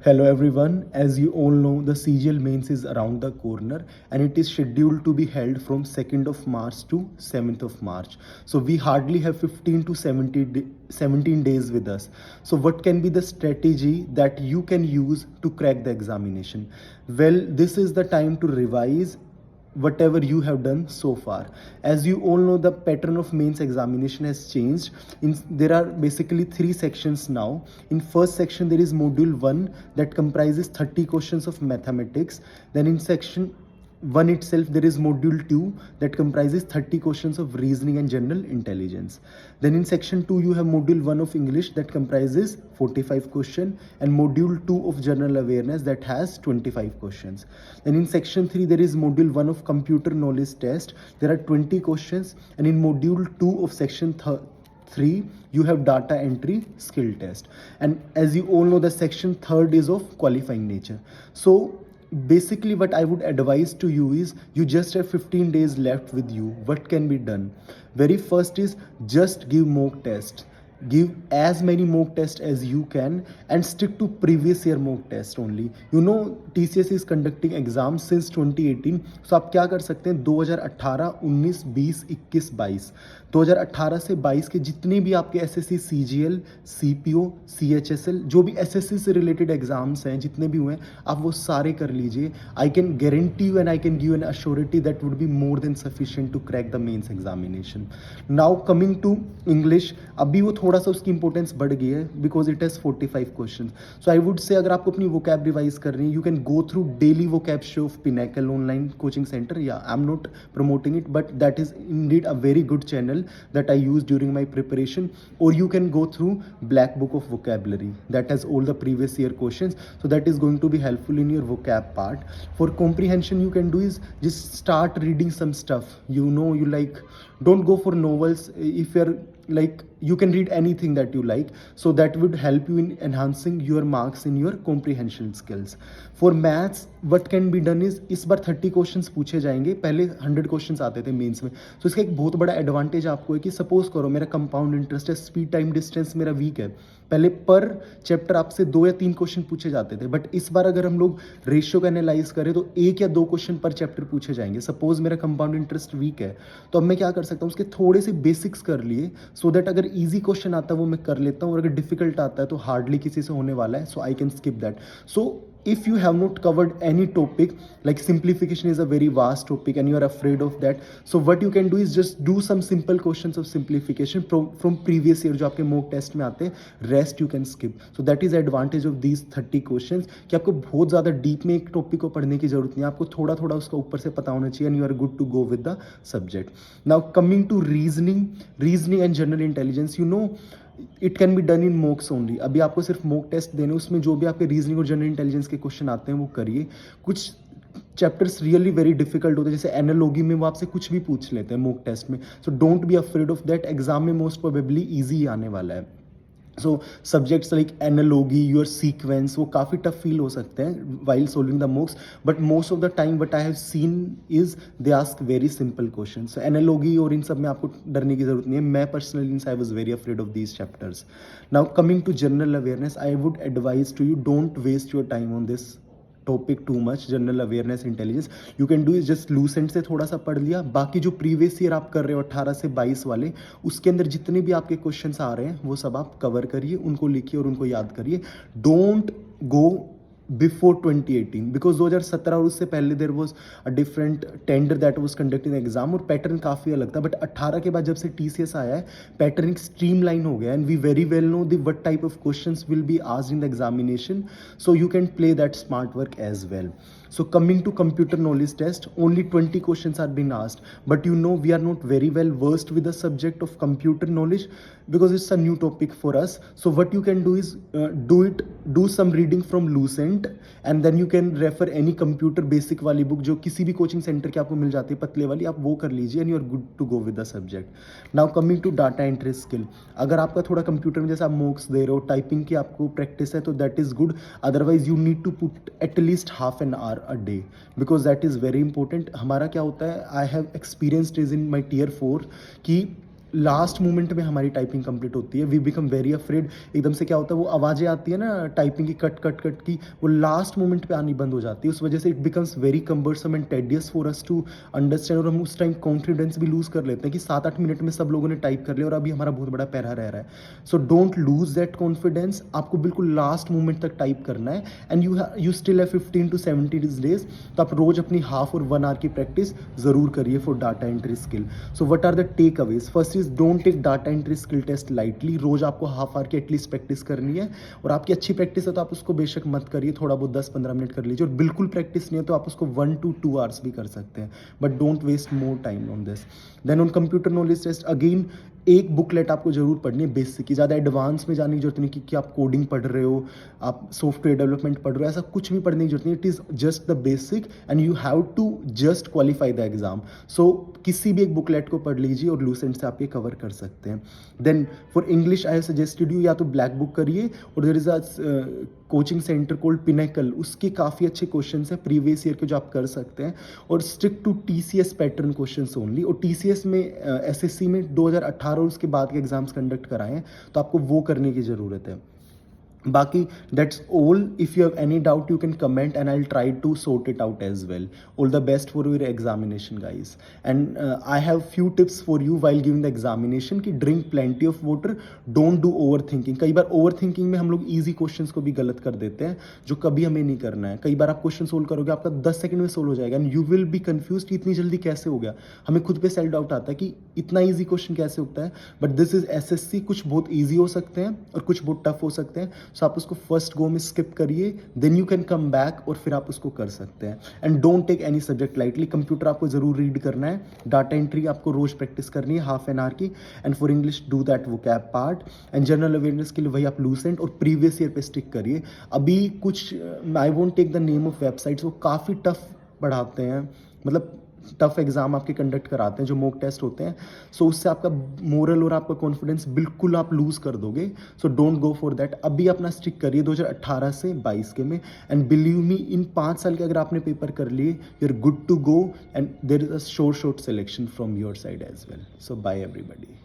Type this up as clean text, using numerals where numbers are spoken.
Hello everyone, as you all know, the CGL mains is around the corner and it is scheduled to be held from 2nd of March to 7th of March. So we hardly have 15 to 17 days with us. So what can be the strategy that you can use to crack the examination? Well, this is the time to revise whatever you have done so far. As you all know, the pattern of mains examination has changed. There are basically three sections now. In first section there is module 1 that comprises 30 questions of mathematics. Then in section 1 itself there is module 2 that comprises 30 questions of reasoning and general intelligence. Then in section 2 you have module 1 of English that comprises 45 questions and module 2 of general awareness that has 25 questions. Then in section 3 there is module 1 of computer knowledge test. There are 20 questions, and in module 2 of section 3 you have data entry skill test. And as you all know, the section 3rd is of qualifying nature. So basically what I would advise to you is, you just have 15 days left with you. What can be done? Very first is just give mock test. Give as many mock tests as you can and stick to previous year mock test only. You know TCS is conducting exams since 2018. So आप क्या कर सकते हैं, 2018, 19, 20, 21, 22, 2018 से 22 के जितने भी आपके एसएससी, सीजीएल, सीपीओ, सीएचएसएल, जो भी एसएससी से रिलेटेड एग्जाम्स हैं जितने भी हुए हैं, आप वो सारे कर लीजिए. I can guarantee you and I can give an assurity that would be more than sufficient to crack the mains examination. Now coming to English, अभी वो थोड़ा सा उसकी इंपॉर्टेंस बढ़ गई है because it has 45 question. So I would say अगर आपको अपनी वोकैब रिवाइज करनी है, you can go through daily vocab show of Pinnacle online coaching centre. या I am not promoting it, but that is indeed a very good channel that I use during my preparation. Or you can go through Black Book of Vocabulary that has all the previous year questions, so that is going to be helpful in your vocab part. For comprehension, you can do is just start reading some stuff. You know, you like, don't go for novels. If you're like, you can read anything that you like, so that would help you in enhancing your marks in your comprehension skills. For maths, what can be done is, इस बार 30 questions पूछे जाएंगे, पहले 100 questions आते थे mains में. तो इसका एक बहुत बड़ा एडवांटेज आपको है कि सपोज करो मेरा कंपाउंड इंटरेस्ट है, स्पीड टाइम डिस्टेंस मेरा वीक है, पहले पर चैप्टर आपसे 2 या 3 क्वेश्चन पूछे जाते थे, बट इस बार अगर हम लोग रेशियो का एनालाइज करें तो 1 या 2 क्वेश्चन पर चैप्टर पूछे जाएंगे. सपोज मेरा कंपाउंड इंटरेस्ट वीक है, तो अब मैं क्या कर सकता हूँ, उसके थोड़े से बेसिक्स कर लिए, सो दैट अगर ईजी क्वेश्चन आता है वो मैं कर लेता हूँ, और अगर डिफिकल्ट आता है तो हार्डली किसी से होने वाला है, so I can skip that. So if you have not covered any topic, like simplification is a very vast topic and you are afraid of that, so what you can do is just do some simple questions of simplification from previous year जो आपके mock test में आते हैं, rest you can skip. So that is advantage of these 30 questions कि आपको बहुत ज़्यादा deep में एक टॉपिक को पढ़ने की जरूरत नहीं है, आपको थोड़ा थोड़ा उसका ऊपर से पता होना चाहिए, and you are good to go with the subject. Now coming to reasoning and general intelligence, you know it can be done in मॉक्स only. अभी आपको सिर्फ मॉक टेस्ट देने, उसमें जो भी आपके रीजनिंग और जनरल इंटेलिजेंस के क्वेश्चन आते हैं वो करिए. कुछ चैप्टर्स रियली वेरी डिफिकल्ट होते हैं, जैसे एनालॉजी में वो आपसे कुछ भी पूछ लेते हैं मॉक टेस्ट में. So don't be afraid of that. Exam में मोस्ट प्रोबेबली ईजी आने वाला है. So subjects like analogy, your sequence, वो काफ़ी टफ फील हो सकते हैं while solving the mocks, but most of the time what I have seen is they ask very simple question. So analogy और इन सब में आपको डरने की जरूरत नहीं है. मैं personally I was very afraid of these chapters. Now coming to general awareness, I would advise to you, don't waste your time on this topic too much. General awareness intelligence you can do is just Lucent से थोड़ा सा पढ़ लिया. बाकी जो previous year आप कर रहे हो 18 से 22 वाले, उसके अंदर जितने भी आपके क्वेश्चंस आ रहे हैं वो सब आप कवर करिए, उनको लिखिए और उनको याद करिए. डोंट गो बिफोर 2018 बिकॉज 2017 और उससे पहले there was a different tender that was conducting exam, और पैटर्न काफ़ी अलग था. बट 18 के बाद जब से TCS आया है, पैटर्न स्ट्रीम लाइन हो गया, and we very well know the what type of questions will be asked in the examination, so you can play that smart work as well. So coming to computer knowledge test, only 20 questions are being asked, but you know we are not very well versed with the subject of computer knowledge because it's a new topic for us. So what you can do is do some reading from Lucent, and then you can refer any computer basic वाली book जो किसी भी coaching centre की आपको मिल जाती है पतले वाली, आप वो कर लीजिए, and you are good to go with the subject. Now coming to data entry skill, अगर आपका थोड़ा कंप्यूटर में जैसे आप मॉक्स दे रहे हो, टाइपिंग की आपको प्रैक्टिस है तो that is good. Otherwise you need to put at least half an hour a day because that is very important. हमारा क्या होता है, I have experienced is in my tier 4 कि लास्ट मोमेंट में हमारी टाइपिंग कंप्लीट होती है, वी बिकम वेरी अफ्रेड। एकदम से क्या होता है, वो आवाज़ें आती है ना टाइपिंग की कट कट कट की, वो लास्ट मोमेंट पे आनी बंद हो जाती है। उस वजह से it becomes very cumbersome and tedious for us to understand, और हम उस टाइम कॉन्फिडेंस भी लूज़ कर लेते हैं कि 7-8 मिनट में सब लोगों ने टाइप कर लिया और अभी हमारा बहुत बड़ा पैरा रह रहा है। So don't lose that confidence, आपको बिल्कुल लास्ट मोमेंट तक टाइप करना है। एंड यू स्टिल है 15 to 70 डेज, तो आप रोज अपनी हाफ और 1 आवर की प्रैक्टिस जरूर करिए for data entry skill. So what are the takeaways? First is don't take data entry skill test lightly. रोज आपको हाफ आवर की एटलीस्ट प्रैक्टिस करनी है, और आपकी अच्छी प्रैक्टिस है तो आप उसको बेशक मत करिए, थोड़ा बहुत 10-15 मिनट कर लीजिए, और बिल्कुल प्रैक्टिस नहीं है तो आप उसको 1 to 2 आवर्स भी कर सकते हैं, but don't waste more time on this. Then on computer knowledge test, again एक बुकलेट आपको जरूर पढ़नी है बेसिक की, ज़्यादा एडवांस में जाने की जरूरत नहीं कि आप कोडिंग पढ़ रहे हो, आप सॉफ्टवेयर डेवलपमेंट पढ़ रहे हो, ऐसा कुछ भी पढ़ने की जरूरत नहीं। It is just the basic and you have to just qualify the exam. So किसी भी एक बुकलेट को पढ़ लीजिए और लूसेंट से आप ये कवर कर सकते हैं। Then for English I have suggested you या तो ब्लैक बुक करिए, और there is a coaching centre called Pinnacle, उसके काफ़ी अच्छे क्वेश्चन हैं प्रीवियस ईयर के जो आप कर सकते हैं, और stick to TCS pattern question only. और TCS में SSC में 2018 और उसके बाद के एग्जाम्स कंडक्ट कराए हैं, तो आपको वो करने की ज़रूरत है। बाकी that's all. If you have any doubt you can comment and I will try to sort it out as well. All the best for your examination guys, and I have few tips for you while giving the examination कि drink plenty of water, don't do over thinking. कई बार over thinking में हम लोग easy question को भी गलत कर देते हैं, जो कभी हमें नहीं करना है। कई बार आप क्वेश्चन सोल्व करोगे, आपका 10 सेकंड में सोल्व हो जाएगा, and you will be confuse कि इतनी जल्दी कैसे हो गया। हमें खुद पे सेल्फ डाउट आता है कि इतना ईजी क्वेश्चन कैसे होता है, बट दिस इज SSC। कुछ बहुत ईजी हो सकते हैं और कुछ बहुत टफ हो सकते हैं, सो आप उसको फर्स्ट गो में स्किप करिए, then you can come back और फिर आप उसको कर सकते हैं। And don't take any subject lightly. Computer आपको जरूर रीड करना है, डाटा एंट्री आपको रोज प्रैक्टिस करनी है हाफ एन आवर की, and for English do that vocab part, and general awareness के लिए वही आप लूसेंट और प्रीवियस ईयर पे स्टिक करिए। अभी कुछ I won't take the name of websites, वो काफ़ी टफ पढ़ाते हैं, मतलब टफ एग्जाम आपके कंडक्ट कराते हैं जो मॉक टेस्ट होते हैं। सो उससे आपका मोरल और आपका कॉन्फिडेंस बिल्कुल आप लूज कर दोगे। So don't go for that. अभी अपना स्टिक करिए 2018 से 22 के में, एंड बिलीव मी इन 5 साल के अगर आपने पेपर कर लिए you are good to go, and there is a short selection from your side as well. So bye everybody.